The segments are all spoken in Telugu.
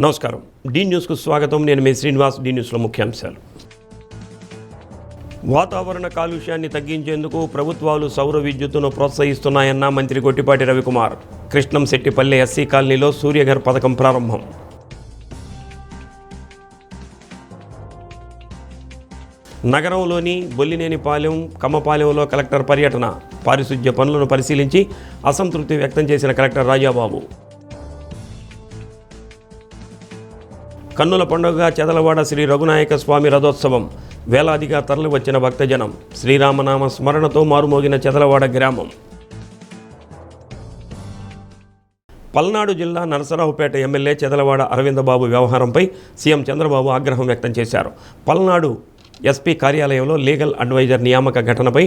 నమస్కారం. డి న్యూస్కు స్వాగతం. నేను మీ శ్రీనివాస్. డి న్యూస్లో ముఖ్యాంశాలు. వాతావరణ కాలుష్యాన్ని తగ్గించేందుకు ప్రభుత్వాలు సౌర విద్యుత్తును ప్రోత్సహిస్తున్నాయన్న మంత్రి గొట్టిపాటి రవికుమార్. కృష్ణంశెట్టిపల్లె ఎస్సీ కాలనీలో సూర్యఘర్ పథకం ప్రారంభం. నగరంలోని బొల్లినేనిపాలెం, కమ్మపాలెంలో కలెక్టర్ పర్యటన. పారిశుధ్య పనులను పరిశీలించి అసంతృప్తి వ్యక్తం చేసిన కలెక్టర్ రాజాబాబు. కన్నుల పండుగ చెదలవాడ శ్రీ రఘునాయక స్వామి రథోత్సవం. వేలాదిగా తరలివచ్చిన భక్తజనం. శ్రీరామనామ స్మరణతో మారుమోగిన చెదలవాడ గ్రామం. పల్నాడు జిల్లా నరసరావుపేట ఎమ్మెల్యే చెదలవాడ అరవిందబాబు వ్యవహారంపై సీఎం చంద్రబాబు ఆగ్రహం వ్యక్తం చేశారు. పల్నాడు ఎస్పీ కార్యాలయంలో లీగల్ అడ్వైజర్ నియామక ఘటనపై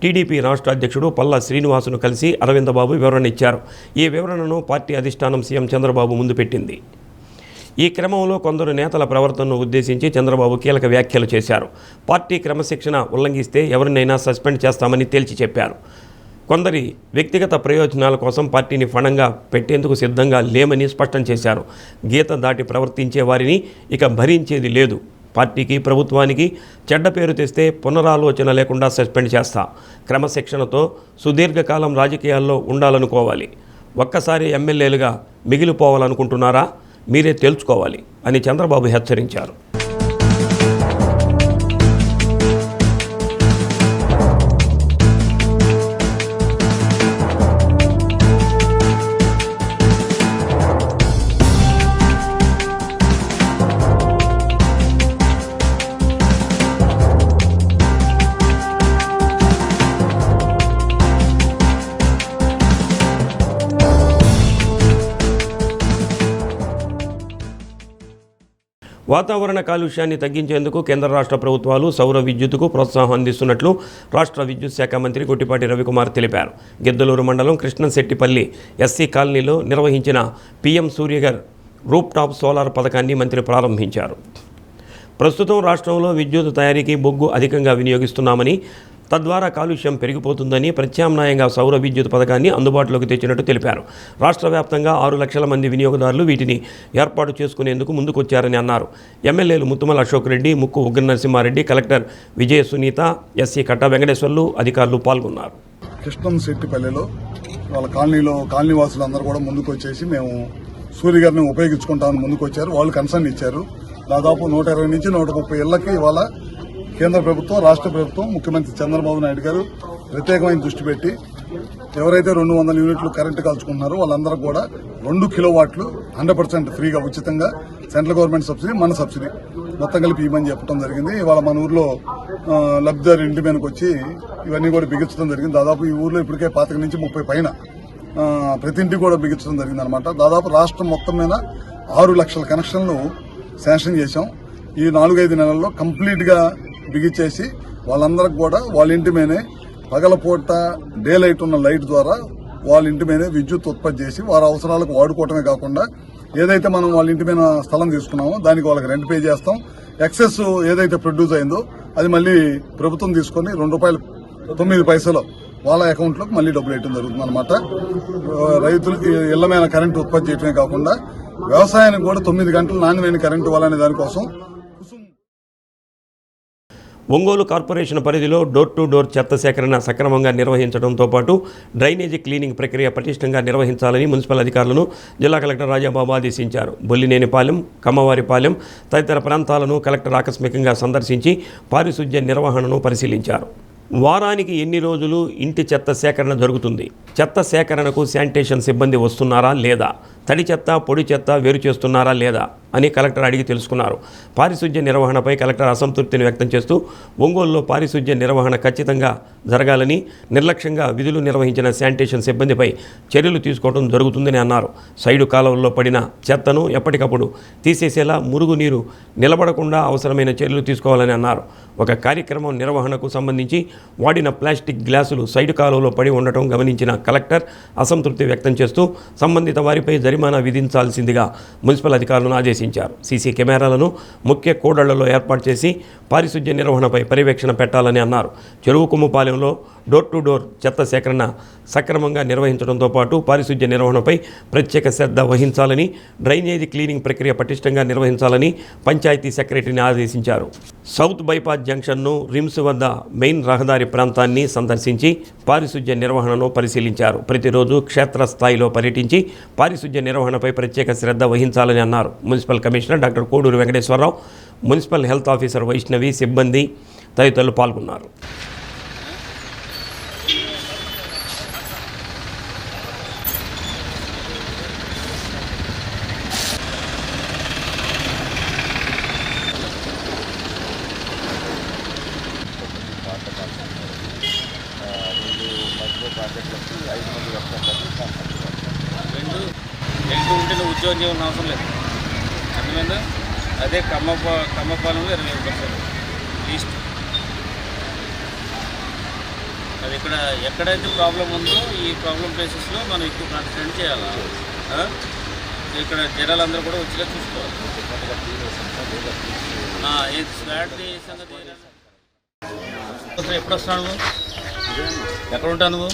టీడీపీ రాష్ట్ర అధ్యక్షుడు పల్లా శ్రీనివాసును కలిసి అరవిందబాబు వివరణ ఇచ్చారు. ఈ వివరణను పార్టీ అధిష్టానం సీఎం చంద్రబాబు ముందు పెట్టింది. ఈ క్రమంలో కొందరు నేతల ప్రవర్తనను ఉద్దేశించి చంద్రబాబు కీలక వ్యాఖ్యలు చేశారు. పార్టీ క్రమశిక్షణ ఉల్లంఘిస్తే ఎవరినైనా సస్పెండ్ చేస్తామని తేల్చి చెప్పారు. కొందరి వ్యక్తిగత ప్రయోజనాల కోసం పార్టీని ఫండంగా పెట్టేందుకు సిద్ధంగా లేమని స్పష్టం చేశారు. గీత దాటి ప్రవర్తించే వారిని ఇక భరించేది లేదు. పార్టీకి, ప్రభుత్వానికి చెడ్డ పేరు తెస్తే పునరాలోచన లేకుండా సస్పెండ్ చేస్తా. క్రమశిక్షణతో సుదీర్ఘకాలం రాజకీయాల్లో ఉండాలనుకోవాలి. ఒక్కసారి ఎమ్మెల్యేలుగా మిగిలిపోవాలనుకుంటున్నారా? మీరే తేల్చుకోవాలి అని చంద్రబాబు హెచ్చరించారు. వాతావరణ కాలుష్యాన్ని తగ్గించేందుకు కేంద్ర రాష్ట్ర ప్రభుత్వాలు సౌర విద్యుత్తుకు ప్రోత్సాహం అందిస్తున్నట్లు రాష్ట్ర విద్యుత్ శాఖ మంత్రి గొట్టిపాటి రవికుమార్ తెలిపారు. గిద్దలూరు మండలం కృష్ణంశెట్టిపల్లి ఎస్సీ కాలనీలో నిర్వహించిన PM Suryaghar rooftop solar పథకాన్ని మంత్రి ప్రారంభించారు. ప్రస్తుతం రాష్ట్రంలో విద్యుత్ తయారీకి బొగ్గు అధికంగా వినియోగిస్తున్నామని, తద్వారా కాలుష్యం పెరిగిపోతుందని ప్రత్యామ్నాయంగా సౌర విద్యుత్ పథకాన్ని అందుబాటులోకి తెచ్చినట్టు తెలిపారు. రాష్ట్ర వ్యాప్తంగా 6 లక్షల మంది వినియోగదారులు వీటిని ఏర్పాటు చేసుకునేందుకు ముందుకొచ్చారని అన్నారు. ఎమ్మెల్యేలు ముత్తుమల అశోక్ రెడ్డి, ముక్కు ఉగ్ర నరసింహారెడ్డి, కలెక్టర్ విజయ సునీత, ఎస్సీ కట్టా వెంకటేశ్వర్లు అధికారులు పాల్గొన్నారు. కృష్ణంశెట్టిపల్లెలో వాళ్ళ కాలనీ వాసులందరూ కూడా ముందుకు వచ్చేసి మేము సూర్యగారిని ఉపయోగించుకుంటామని ముందుకు వచ్చారు. వాళ్ళు కన్సర్న్ ఇచ్చారు. దాదాపు 120 నుంచి 130 ఇళ్లకి ఇవాళ కేంద్ర ప్రభుత్వం, రాష్ట్ర ప్రభుత్వం, ముఖ్యమంత్రి చంద్రబాబు నాయుడు గారు ప్రత్యేకమైన దృష్టి పెట్టి ఎవరైతే 200 యూనిట్లు కరెంటు కాల్చుకుంటున్నారో వాళ్ళందరూ కూడా 2 కిలోవాట్లు 100% ఫ్రీగా ఉచితంగా సెంట్రల్ గవర్నమెంట్ సబ్సిడీ, మన సబ్సిడీ మొత్తం కలిపి ఇవ్వమని చెప్పడం జరిగింది. ఇవాళ మన ఊర్లో లబ్ధిదారు ఇంటి మీదకి వచ్చి ఇవన్నీ కూడా బిగించడం జరిగింది. దాదాపు ఈ ఊర్లో ఇప్పటికే 25 నుంచి 30 పైన ప్రతి ఇంటికి కూడా బిగించడం జరిగింది అనమాట. దాదాపు రాష్ట్రం మొత్తం మీద 6 లక్షల కనెక్షన్లు శాంక్షన్ చేశాం. ఈ 4-5 నెలల్లో కంప్లీట్ గా బిగించేసి వాళ్ళందరికి కూడా వాళ్ళ ఇంటి మీదే పగలపూట డే లైట్ ఉన్న లైట్ ద్వారా వాళ్ళ ఇంటి మీదే విద్యుత్ ఉత్పత్తి చేసి వారి అవసరాలకు వాడుకోవటమే కాకుండా ఏదైతే మనం వాళ్ళ ఇంటి మీద స్థలం తీసుకున్నామో దానికి వాళ్ళకి రెంట్ పే చేస్తాం. ఎక్సెస్ ఏదైతే ప్రొడ్యూస్ అయిందో అది మళ్ళీ ప్రభుత్వం తీసుకుని ₹2.09 వాళ్ళ అకౌంట్ లోకి మళ్ళీ డబ్బులు వేయడం జరుగుతుంది అనమాట. రైతులు ఇళ్ల మీద కరెంటు ఉత్పత్తి చేయడమే కాకుండా వ్యవసాయానికి కూడా 9 గంటలు నాణ్యమైన కరెంటు ఇవ్వాలనే దానికోసం ఒంగోలు కార్పొరేషన్ పరిధిలో డోర్ టు డోర్ చెత్త సేకరణ సక్రమంగా నిర్వహించడంతో పాటు డ్రైనేజీ క్లీనింగ్ ప్రక్రియ పటిష్టంగా నిర్వహించాలని మున్సిపల్ అధికారులను జిల్లా కలెక్టర్ రాజాబాబు ఆదేశించారు. బొల్లినేనిపాలెం, కమ్మవారిపాలెం తదితర ప్రాంతాలను కలెక్టర్ ఆకస్మికంగా సందర్శించి పారిశుధ్య నిర్వహణను పరిశీలించారు. వారానికి ఎన్ని రోజులు ఇంటి చెత్త సేకరణ జరుగుతుంది? చెత్త సేకరణకు శానిటేషన్ సిబ్బంది వస్తున్నారా లేదా? తడి చెత్త, పొడి చెత్త వేరు చేస్తున్నారా లేదా అని కలెక్టర్ అడిగి తెలుసుకున్నారు. పారిశుధ్య నిర్వహణపై కలెక్టర్ అసంతృప్తిని వ్యక్తం చేస్తూ ఒంగోలులో పారిశుధ్య నిర్వహణ ఖచ్చితంగా జరగాలని, నిర్లక్ష్యంగా విధులు నిర్వహించిన శానిటేషన్ సిబ్బందిపై చర్యలు తీసుకోవడం జరుగుతుందని అన్నారు. సైడు కాలువల్లో పడిన చెత్తను ఎప్పటికప్పుడు తీసేసేలా మురుగునీరు నిలబడకుండా అవసరమైన చర్యలు తీసుకోవాలని అన్నారు. ఒక కార్యక్రమం నిర్వహణకు సంబంధించి వాడిన ప్లాస్టిక్ గ్లాసులు సైడు కాలువలో పడి ఉండటం గమనించిన కలెక్టర్ అసంతృప్తి వ్యక్తం చేస్తూ సంబంధిత వారిపై జరిమానా విధించాల్సిందిగా మున్సిపల్ అధికారులను ఆదేశించారు. సీసీ కెమెరాలను ముఖ్య కూడళ్లలో ఏర్పాటు చేసి పారిశుధ్య నిర్వహణపై పర్యవేక్షణ పెట్టాలని అన్నారు. చెరువు కుమ్మపాలెంలో డోర్ టు డోర్ చెత్త సేకరణ సక్రమంగా నిర్వహించడంతో పాటు పారిశుధ్య నిర్వహణపై ప్రత్యేక శ్రద్ధ వహించాలని, డ్రైనేజీ క్లీనింగ్ ప్రక్రియ పటిష్టంగా నిర్వహించాలని పంచాయతీ సెక్రటరీని ఆదేశించారు. సౌత్ బైపాస్ జంక్షన్ను రిమ్స్ వద్ద మెయిన్ రహదారి ప్రాంతాన్ని సందర్శించి పారిశుధ్య నిర్వహణను పరిశీలించారు. ప్రతిరోజు క్షేత్రస్థాయిలో పర్యటించి పారిశుధ్య నిర్వహణపై ప్రత్యేక శ్రద్ధ వహించాలని అన్నారు. Municipal commissioner doctor Koduru Venkateswararao, municipal health officer Vaishnavi, సిబ్బంది తదితరులు పాల్గొన్నారు. రెండు ఉంటే నువ్వు ఉద్యోగం చేయవలసిన అవసరం లేదు. అర్థమైందా? అదే కమ్మపాలెంలో 21% లీస్ట్. అది ఇక్కడ ఎక్కడైతే ప్రాబ్లం ఉందో ఈ ప్రాబ్లం ప్లేసెస్లో మనం ఎక్కువ కాన్సన్ట్రేట్ చేయాలి. ఇక్కడ జనాలందరూ కూడా వచ్చేలా చూసుకోవాలి. ఈ స్వాట్ సంగతి ఎప్పుడు వస్తున్నావు నువ్వు? ఎక్కడ ఉంటావు నువ్వు?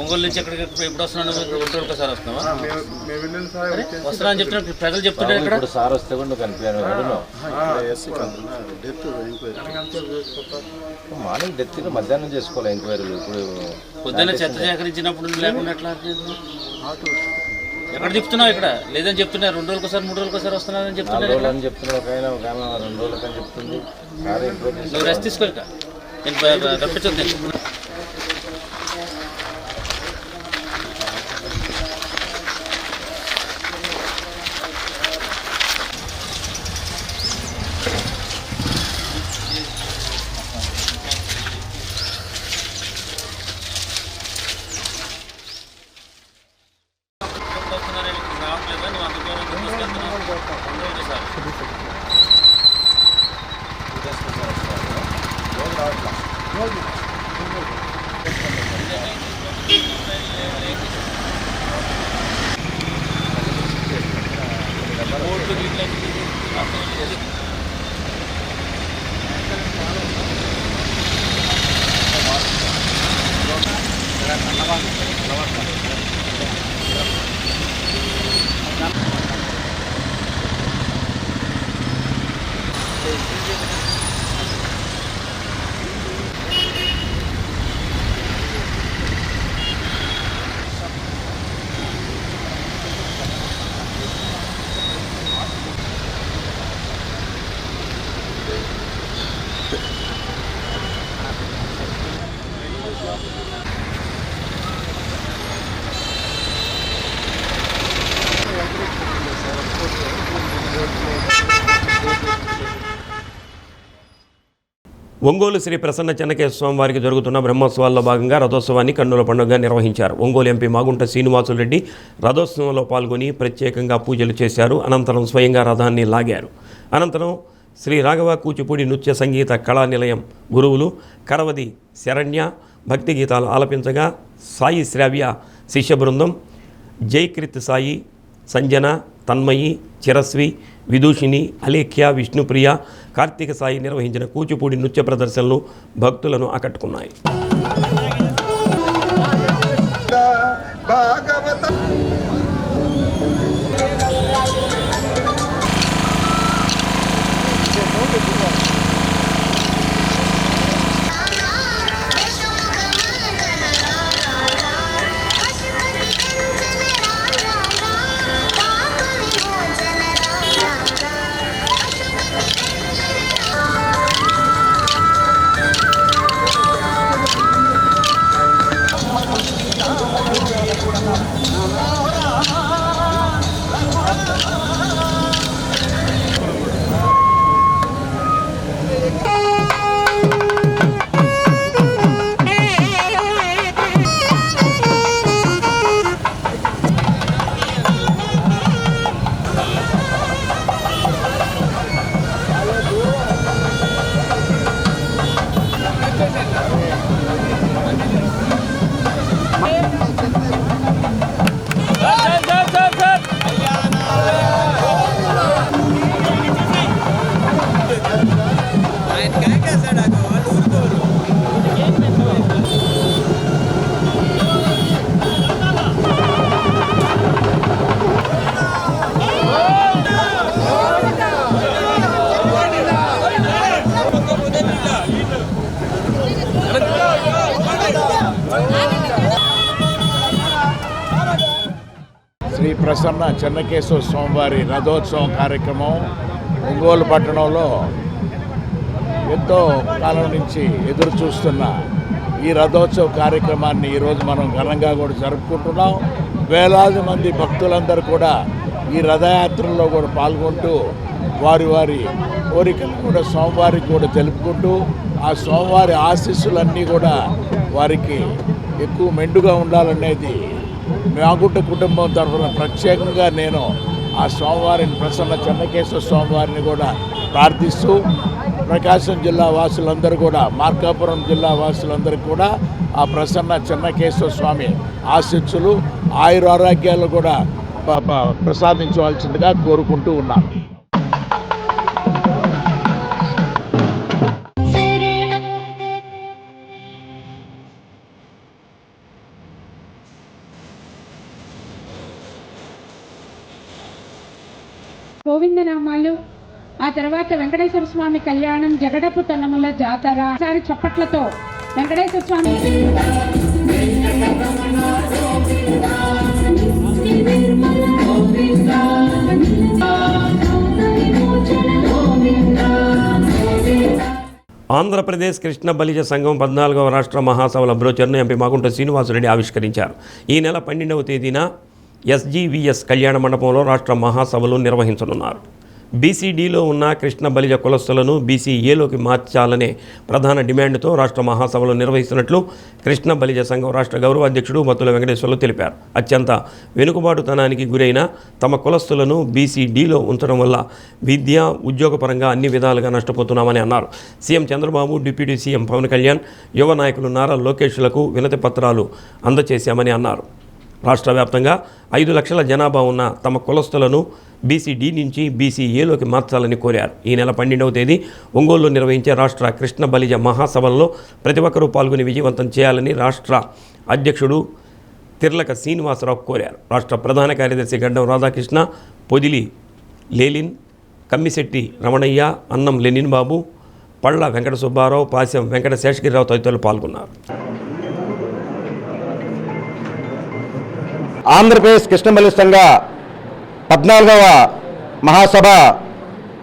ఒంగోలు నుంచి ఎక్కడికి ఎప్పుడు వస్తున్నావు? 2 రోజులు ఒకసారి వస్తున్నావా? వస్తున్నా అని చెప్తున్నా ప్రజలు చెప్తుంటే ఇక్కడ సార్ వస్తే కూడా కనిపించాను. మార్నింగ్ డెత్ మధ్యాహ్నం చేసుకోవాలి ఎంక్వైరీలు. ఇప్పుడు పొద్దున్న చెత్త సేకరించినప్పుడు లేకుండా ఎట్లా ఎక్కడ చెప్తున్నావు? ఇక్కడ లేదని చెప్తున్నా 2 రోజులకు ఒకసారి 3 రోజులకు ఒకసారి వస్తున్నారని చెప్తున్నారు. 4 రోజులు అని చెప్తున్నారు. ఒక ఆయన 2 రోజులకని చెప్తుంది. నువ్వు రెస్ట్ తీసుకోలేక నేను రప్పించొద్దు. రావట్లేదా? నువ్వు అంత దూరం తీసుకెళ్తున్నావు. 2 రోజులు సార్ ఒంగోలు శ్రీ ప్రసన్న చెన్నకేశ్వర స్వామి వారికి జరుగుతున్న బ్రహ్మోత్సవాల్లో భాగంగా రథోత్సవాన్ని కన్నుల పండుగగా నిర్వహించారు. ఒంగోలు ఎంపీ మాగుంట శ్రీనివాసులరెడ్డి రథోత్సవంలో పాల్గొని ప్రత్యేకంగా పూజలు చేశారు. అనంతరం స్వయంగా రథాన్ని లాగారు. అనంతరం శ్రీ రాఘవ కూచిపూడి నృత్య సంగీత కళా నిలయం గురువులు కరవది శరణ్య భక్తి గీతాలు ఆలపించగా సాయి శ్రావ్య శిష్య బృందం జైకృత్ సాయి, సంజన, తన్మయి, చిరస్వి, విదూషిని, అలేఖ్య, విష్ణుప్రియ, కార్తీక సాయి నిర్వహించిన కూచిపూడి నృత్య ప్రదర్శనలు భక్తులను ఆకట్టుకున్నాయి. ప్రసన్న చెన్నకేశవ స్వామివారి రథోత్సవం కార్యక్రమం ఒంగోలు పట్టణంలో ఎంతో కాలం నుంచి ఎదురు చూస్తున్న ఈ రథోత్సవ కార్యక్రమాన్ని ఈరోజు మనం ఘనంగా కూడా జరుపుకుంటున్నాం. వేలాది మంది భక్తులందరూ కూడా ఈ రథయాత్రలో కూడా పాల్గొంటూ వారి వారి కోరికలు కూడా స్వామివారికి కూడా తెలుపుకుంటూ ఆ స్వామివారి ఆశీస్సులన్నీ కూడా వారికి ఎక్కువ మెండుగా ఉండాలనేది మాగుంట కుటుంబం తరఫున ప్రత్యేకంగా నేను ఆ స్వామివారిని ప్రసన్న చెన్నకేశవ స్వామివారిని కూడా ప్రార్థిస్తూ ప్రకాశం జిల్లా వాసులందరూ కూడా మార్కాపురం జిల్లా వాసులందరూ కూడా ఆ ప్రసన్న చెన్నకేశవ స్వామి ఆశీస్సులు ఆయురారోగ్యాలు కూడా ప్రసాదించవలసిందిగా కోరుకుంటూ ఉన్నాను. గోవిందనామాలు, ఆ తర్వాత వెంకటేశ్వర స్వామి కళ్యాణం, జగడపు తన్నముల జాతర. ఒకసారి చప్పట్లతో వెంకటేశ్వర స్వామి. ఆంధ్రప్రదేశ్ కృష్ణ బలిజ సంఘం 14వ రాష్ట్ర మహాసభల బ్రోచర్ను ఎంపీ మాగుంట శ్రీనివాసరెడ్డి ఆవిష్కరించారు. ఈ నెల 12వ తేదీన SGVS కళ్యాణ మండపంలో రాష్ట్ర మహాసభలు నిర్వహించనున్నారు. BCDలో ఉన్న కృష్ణ బలిజ కులస్తులను BCAలోకి మార్చాలనే ప్రధాన డిమాండ్తో రాష్ట్ర మహాసభలు నిర్వహిస్తున్నట్లు కృష్ణ బలిజ సంఘం రాష్ట్ర గౌరవ అధ్యక్షుడు మత్తుల వెంకటేశ్వర్లు తెలిపారు. అత్యంత వెనుకబాటుతనానికి గురైన తమ కులస్తులను BCDలో ఉంచడం వల్ల విద్య, ఉద్యోగపరంగా అన్ని విధాలుగా నష్టపోతున్నామని అన్నారు. CM Chandrababu, deputy CM Pawan Kalyan, యువ నాయకులు నారా లోకేష్లకు వినతి పత్రాలు అందజేశామని అన్నారు. రాష్ట్ర వ్యాప్తంగా 5 లక్షల జనాభా ఉన్న తమ కులస్తులను BCD నుంచి BCAలోకి మార్చాలని కోరారు. ఈ నెల 12వ తేదీ ఒంగోలులో నిర్వహించే రాష్ట్ర కృష్ణ బలిజ మహాసభల్లో ప్రతి ఒక్కరూ పాల్గొని విజయవంతం చేయాలని రాష్ట్ర అధ్యక్షుడు తిర్లక శ్రీనివాసరావు కోరారు. రాష్ట్ర ప్రధాన కార్యదర్శి గడ్డం రాధాకృష్ణ, పొదిలి లేలిన్, కమ్మిశెట్టి రమణయ్య, అన్నం లెనిన్ బాబు, పళ్ళ వెంకట సుబ్బారావు, పాశం వెంకట శేషగిరిరావు తదితరులు పాల్గొన్నారు. ఆంధ్రప్రదేశ్ కృష్ణ బలిజ సంఘ 14వ మహాసభ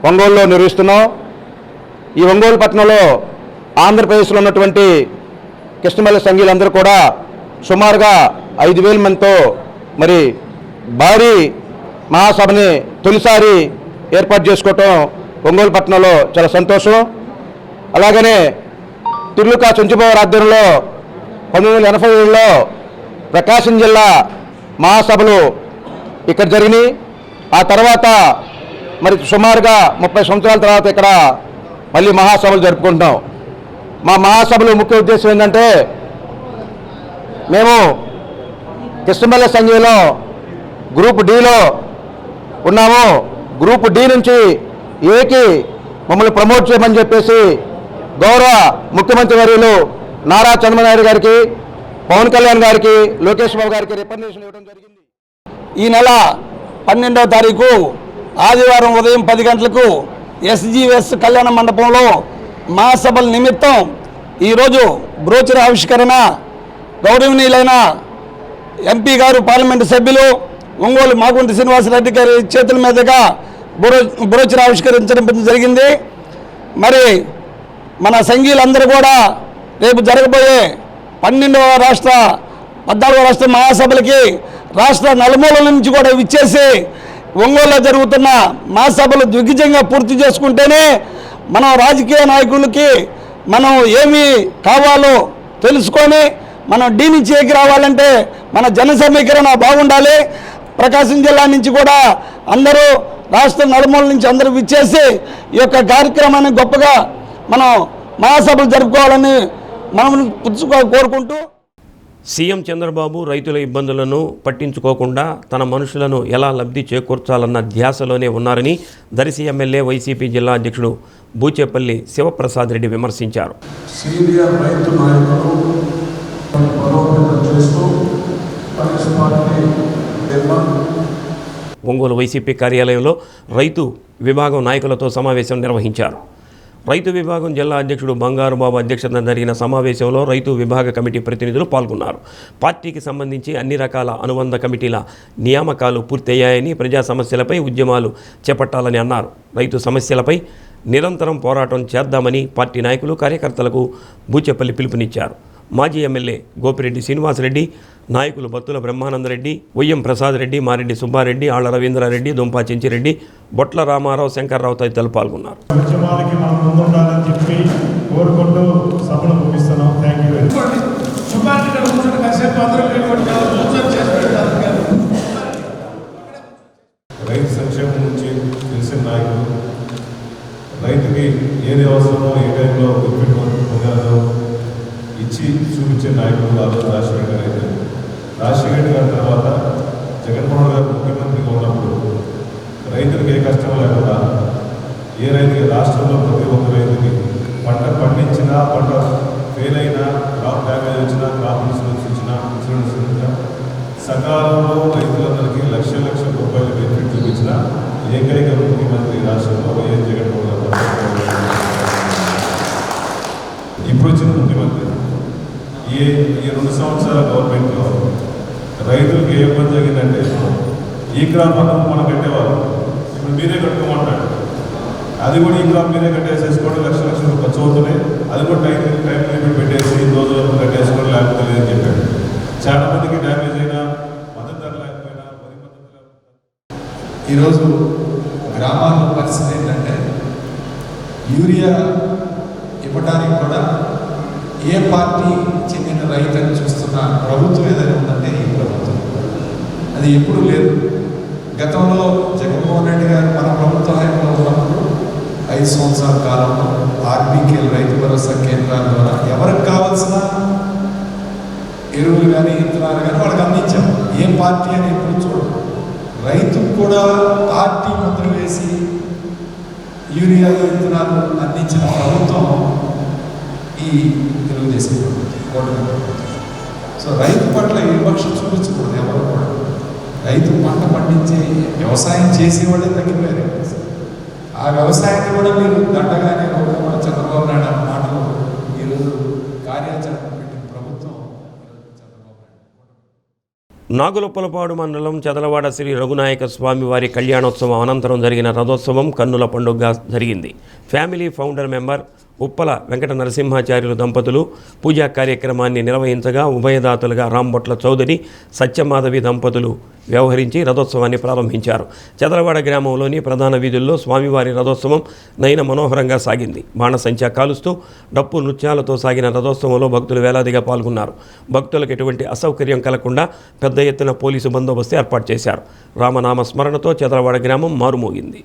ఒంగోలులో నిర్వహిస్తున్నాం. ఈ ఒంగోలు పట్టణంలో ఆంధ్రప్రదేశ్లో ఉన్నటువంటి కృష్ణ బలిజ సంఘీయులందరూ కూడా సుమారుగా 5,000 మందితో మరి భారీ మహాసభని తొలిసారి ఏర్పాటు చేసుకోవటం ఒంగోలు పట్టణంలో చాలా సంతోషం. అలాగనే తిరులుకా చుంచుబాబు ఆధ్వర్యంలో 1987లో ప్రకాశం జిల్లా మహాసభలు ఇక్కడ జరిగినాయి. ఆ తర్వాత మరి సుమారుగా 30 సంవత్సరాల తర్వాత ఇక్కడ మళ్ళీ మహాసభలు జరుపుకుంటున్నాం. మా మహాసభలు ముఖ్య ఉద్దేశం ఏంటంటే, మేము కృష్ణ బలిజ సంఘంలో గ్రూప్ Dలో ఉన్నాము. గ్రూప్ D నుంచి Aకి మమ్మల్ని ప్రమోట్ చేయమని చెప్పేసి గౌరవ ముఖ్యమంత్రి వర్యులు నారా చంద్రబాబు నాయుడు గారికి, పవన్ కళ్యాణ్ గారికి, లోకేష్ బాబు గారికి రికమెండేషన్ ఇవ్వడం జరిగింది. ఈ నెల 12వ తారీఖు ఆదివారం ఉదయం 10 గంటలకు SGVS కళ్యాణ మండపంలో మహాసభల నిమిత్తం ఈరోజు బ్రోచర్ ఆవిష్కరణ గౌరవనీయులైన ఎంపీ గారు, పార్లమెంటు సభ్యులు ఒంగోలు మాగుంట శ్రీనివాసరెడ్డి గారి చేతుల మీదుగా బ్రోచర్ ఆవిష్కరించడం జరిగింది. మరి మన సంఘీయులందరూ కూడా రేపు జరగబోయే 12వ రాష్ట్ర 14వ రాష్ట్ర మహాసభలకి రాష్ట్ర నలుమూలల నుంచి కూడా విచ్చేసి ఒంగోలులో జరుగుతున్న మహాసభలు దిగ్విజయంగా పూర్తి చేసుకుంటేనే మనం రాజకీయ నాయకులకి మనం ఏమి కావాలో తెలుసుకొని మనం D నుంచి Aకి రావాలంటే మన జన సమీకరణ బాగుండాలి. ప్రకాశం జిల్లా నుంచి కూడా అందరూ రాష్ట్ర నలుమూల నుంచి అందరూ విచ్చేసి ఈ యొక్క కార్యక్రమాన్ని గొప్పగా మనం మహాసభలు జరుపుకోవాలని మనం కోరుకుంటూ, సీఎం చంద్రబాబు రైతుల ఇబ్బందులను పట్టించుకోకుండా తన మనుషులను ఎలా లబ్ధి చేకూర్చాలన్న ధ్యాసలోనే ఉన్నారని దర్శి ఎమ్మెల్యే వైసీపీ జిల్లా అధ్యక్షుడు బూచేపల్లి శివప్రసాద్ రెడ్డి విమర్శించారు. సీనియర్ రైతు నాయకులు ఒంగోలు వైసీపీ కార్యాలయంలో రైతు విభాగం నాయకులతో సమావేశం నిర్వహించారు. రైతు విభాగం జిల్లా అధ్యక్షుడు బంగారు బాబు అధ్యక్షతన జరిగిన సమావేశంలో రైతు విభాగ కమిటీ ప్రతినిధులు పాల్గొన్నారు. పార్టీకి సంబంధించి అన్ని రకాల అనుబంధ కమిటీల నియామకాలు పూర్తయ్యాయని, ప్రజా సమస్యలపై ఉద్యమాలు చేపట్టాలని అన్నారు. రైతు సమస్యలపై నిరంతరం పోరాటం చేద్దామని పార్టీ నాయకులు, కార్యకర్తలకు బూచెపల్లి పిలుపునిచ్చారు. మాజీ ఎమ్మెల్యే గోపిరెడ్డి శ్రీనివాసరెడ్డి, నాయకులు బత్తుల బ్రహ్మానందరెడ్డి, ఒయ్యం ప్రసాద్ రెడ్డి, మారెడ్డి సుబ్బారెడ్డి, ఆళ్ల రవీంద్రారెడ్డి, దుంపా చెంచిరెడ్డి, బొట్ల రామారావు, శంకర్రావు తదితరులు పాల్గొన్నారు. ఉద్యమాలకి మనం ముందుండాలని చెప్పి కోరుకుంటూ సభను ముగిస్తున్నాం. Thank you. రైతు సంక్షేమం నుంచి తెలిసిన నాయకులు, రైతుకి ఏది అవసరమో ఏ టైంలో పొందాలో ఇచ్చి చూపించే నాయకులు ఆ రోజు రాజశేఖర్ గారు అయితే. రాజశేఖర్ గారి తర్వాత జగన్మోహన్ గారు ముఖ్యమంత్రిగా ఉన్నప్పుడు రైతులకు ఏ కష్టం లేకుండా ఏ రైతుకి రాష్ట్రంలో ప్రతి ఒక్క రైతుకి పంట పండించినా, పంట ఫెయిల్ అయినా, క్రాప్ డ్యామేజ్ వచ్చినా, క్రాప్ ఇన్సూరెన్స్ ఇచ్చినా, ఇన్సూరెన్స్ ఇచ్చినా సకాలంలో రైతులందరికీ లక్షల రూపాయల బెనిఫిట్ చూపించిన ఏకైక ముఖ్యమంత్రి రాష్ట్రంలో వైఎస్ జగన్మోహన్ గారు. ఇప్పుడు వచ్చిన ముఖ్యమంత్రి ఈ 2 సంవత్సరాల గవర్నమెంట్లో రైతులకు ఏ ఇబ్బంది జరిగిందంటే, ఈ క్రాప్ పథకం మనం కట్టేవారు, ఇప్పుడు మీరే కట్టుకోమంటాడు. అది కూడా ఈ క్రాప్ మీరే కట్టేసేసుకోవడం, లక్షల రూపాయలు ఖర్చు అవుతున్నాయి. అది కూడా టైం లిమిట్ పెట్టేసి 2 రోజులకు కట్టేసుకోవడం లేకపోతే లేదని చెప్పాడు. చాలా మందికి డ్యామేజ్ అయినా, మద్దతు ధర లేకపోయినా, వరి మద్దతు లేకపోయినా. ఈరోజు గ్రామాల్లో పరిస్థితి ఏంటంటే యూరియా ఇవ్వడానికి కూడా ఏ పార్టీ చెందిన రైతుని చూస్తున్న ప్రభుత్వం ఏదైనా ఉందంటే ఈ ప్రభుత్వం. అది ఎప్పుడూ లేదు. గతంలో జగన్మోహన్ రెడ్డి గారు మన ప్రభుత్వ హయాంలో ఉన్నప్పుడు 5 సంవత్సరాల కాలంలో ఆర్బీకేలు, రైతు భరోసా కేంద్రాల ద్వారా ఎవరికి కావాల్సిన ఎరువులు కానీ ఇత్తనాలు కానీ వాళ్ళకి అందించాం. ఏ పార్టీ అని ఎప్పుడు చూడదు. రైతుకు కూడా పార్టీ ముద్ర వేసి యూరియా విత్తనాలు అందించిన ప్రభుత్వం ఈ తెలుగుదేశం ప్రభుత్వం. సో రైతు పట్ల వివక్ష చూపించకూడదు ఎవరు కూడా. రైతు పంట పండించి వ్యవసాయం చేసేవాళ్ళే తగ్గిపోయారు. ఆ వ్యవసాయాన్ని కూడా మీరు దండగానే మన చంద్రబాబు నాయుడు అన్న మాటలు ఈరోజు కార్యాచరణ పెట్టిన ప్రభుత్వం చంద్రబాబు నాయుడు. నాగులొప్పలపాడు మండలం చదలవాడ శ్రీ రఘునాయక స్వామి వారి కళ్యాణోత్సవం అనంతరం జరిగిన రథోత్సవం కన్నుల పండుగగా జరిగింది. Family founder member Uppala Venkata Narasimhacharyulu దంపతులు పూజా కార్యక్రమాన్ని నిర్వహించగా, ఉభయదాతలుగా రాంబొట్ల చౌదరి, సత్యమాధవి దంపతులు వ్యవహరించి రథోత్సవాన్ని ప్రారంభించారు. చదలవాడ గ్రామంలోని ప్రధాన వీధుల్లో స్వామివారి రథోత్సవం నయన మనోహరంగా సాగింది. బాణసంచా కాలుస్తూ డప్పు నృత్యాలతో సాగిన రథోత్సవంలో భక్తులు వేలాదిగా పాల్గొన్నారు. భక్తులకు ఎటువంటి అసౌకర్యం కలగకుండా పెద్ద ఎత్తున పోలీసు బందోబస్తు ఏర్పాటు చేశారు. రామనామ స్మరణతో చదలవాడ గ్రామం మారుమోగింది.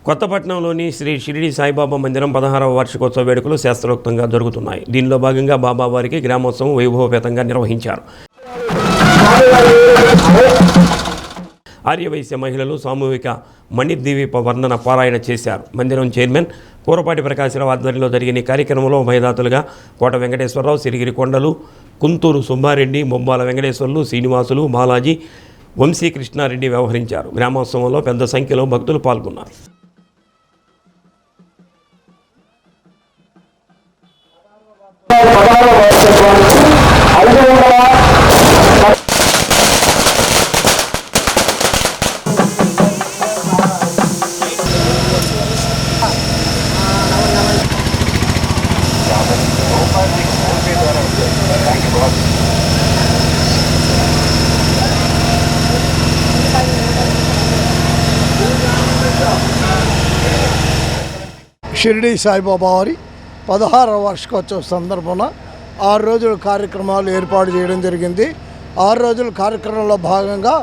కొత్తపట్నంలోని శ్రీ షిరిడి సాయిబాబా మందిరం 16వ వార్షికోత్సవ వేడుకలు శాస్త్రోక్తంగా జరుగుతున్నాయి. దీనిలో భాగంగా బాబావారికి గ్రామోత్సవం వైభవపేతంగా నిర్వహించారు. ఆర్యవైశ్య మహిళలు సామూహిక మణిద్వీప వర్ణన పారాయణ చేశారు. మందిరం చైర్మన్ పూరపాటి ప్రకాశరావు ఆధ్వర్యంలో జరిగిన ఈ కార్యక్రమంలో ఉభయదాతలుగా కోట వెంకటేశ్వరరావు, సిరిగిరి కొండలు, కుంతూరు సుబ్బారెడ్డి, మొబ్బాల వెంకటేశ్వర్లు, శ్రీనివాసులు, బాలాజీ, వంశీకృష్ణారెడ్డి వ్యవహరించారు. గ్రామోత్సవంలో పెద్ద సంఖ్యలో భక్తులు పాల్గొన్నారు. షిరిడి సాయిబాబా వారి 16వ వార్షికోత్సవ సందర్భంగా 6 రోజుల కార్యక్రమాలు ఏర్పాటు చేయడం జరిగింది. 6 రోజుల కార్యక్రమంలో భాగంగా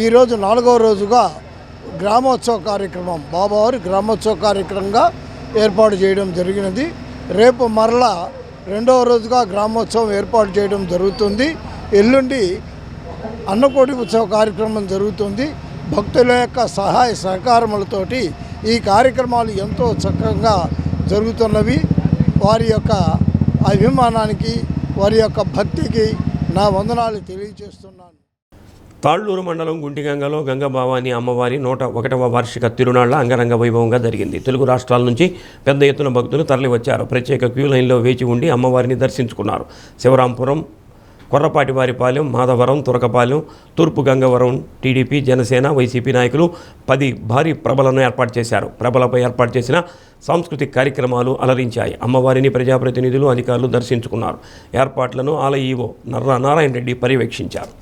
ఈరోజు 4వ రోజుగా గ్రామోత్సవ కార్యక్రమం, బాబావారి గ్రామోత్సవ కార్యక్రమంగా ఏర్పాటు చేయడం జరిగినది. రేపు మరలా 2వ రోజుగా గ్రామోత్సవం ఏర్పాటు చేయడం జరుగుతుంది. ఎల్లుండి అన్నకోటి ఉత్సవ కార్యక్రమం జరుగుతుంది. భక్తుల యొక్క సహాయ సహకారములతోటి ఈ కార్యక్రమాలు ఎంతో చక్కగా జరుగుతున్నవి. వారి యొక్క అభిమానానికి, వారి యొక్క భక్తికి నా వందనాలు తెలియజేస్తున్నాను. తాళ్ళూరు మండలం గుంటిగంగలో గంగభవాని అమ్మవారి 101వ వార్షిక తిరునాళ్ల అంగరంగ వైభవంగా జరిగింది. తెలుగు రాష్ట్రాల నుంచి పెద్ద ఎత్తున భక్తులు తరలివచ్చారు. ప్రత్యేక క్యూ లైన్లో వేచి ఉండి అమ్మవారిని దర్శించుకున్నారు. శివరాంపురం, కొర్రపాటివారిపాలెం, మాధవరం, తురకపాలెం, తూర్పు గంగవరం టీడీపీ, జనసేన, వైసీపీ నాయకులు 10 భారీ ప్రభలను ఏర్పాటు చేశారు. ప్రభలపై ఏర్పాటు చేసిన సాంస్కృతిక కార్యక్రమాలు అలరించాయి. అమ్మవారిని ప్రజాప్రతినిధులు, అధికారులు దర్శించుకున్నారు. ఏర్పాట్లను ఆలయ ఈవో నర్రా నారాయణ రెడ్డి పర్యవేక్షించారు.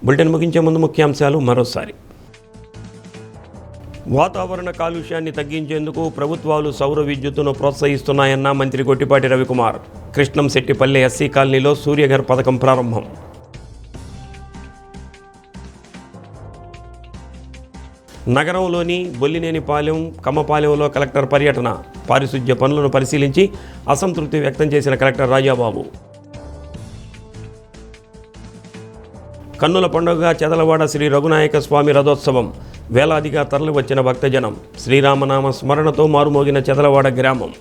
బులెటిన్ ముగించే ముందు ముఖ్యాంశాలు మరోసారి. వాతావరణ కాలుష్యాన్ని తగ్గించేందుకు ప్రభుత్వాలు సౌర విద్యుత్తును ప్రోత్సహిస్తున్నాయన్న మంత్రి గొట్టిపాటి రవికుమార్. కృష్ణంశెట్టిపల్లె ఎస్సీ కాలనీలో సూర్యఘర్ పథకం ప్రారంభం. నగరంలోని బొల్లినేనిపాలెం, కమ్మపాలెంలో కలెక్టర్ పర్యటన. పారిశుధ్య పనులను పరిశీలించి అసంతృప్తి వ్యక్తం చేసిన కలెక్టర్ రాజాబాబు. కన్నుల పండుగగా చెదలవాడ శ్రీ రఘునాయక స్వామి రథోత్సవం. వేలాదిగా తరలివచ్చిన భక్తజనం. శ్రీరామనామ స్మరణతో మారుమోగిన చెదలవాడ గ్రామం.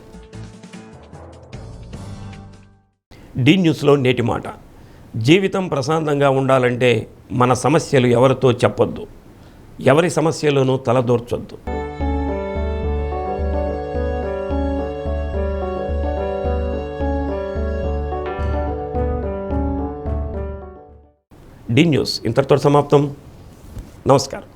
డి న్యూస్లో నేటి మాట. జీవితం ప్రశాంతంగా ఉండాలంటే మన సమస్యలు ఎవరితో చెప్పొద్దు, ఎవరి సమస్యలను తలదూర్చొద్దు. డి న్యూస్ ఇంతటితో సమాప్తం. నమస్కారం.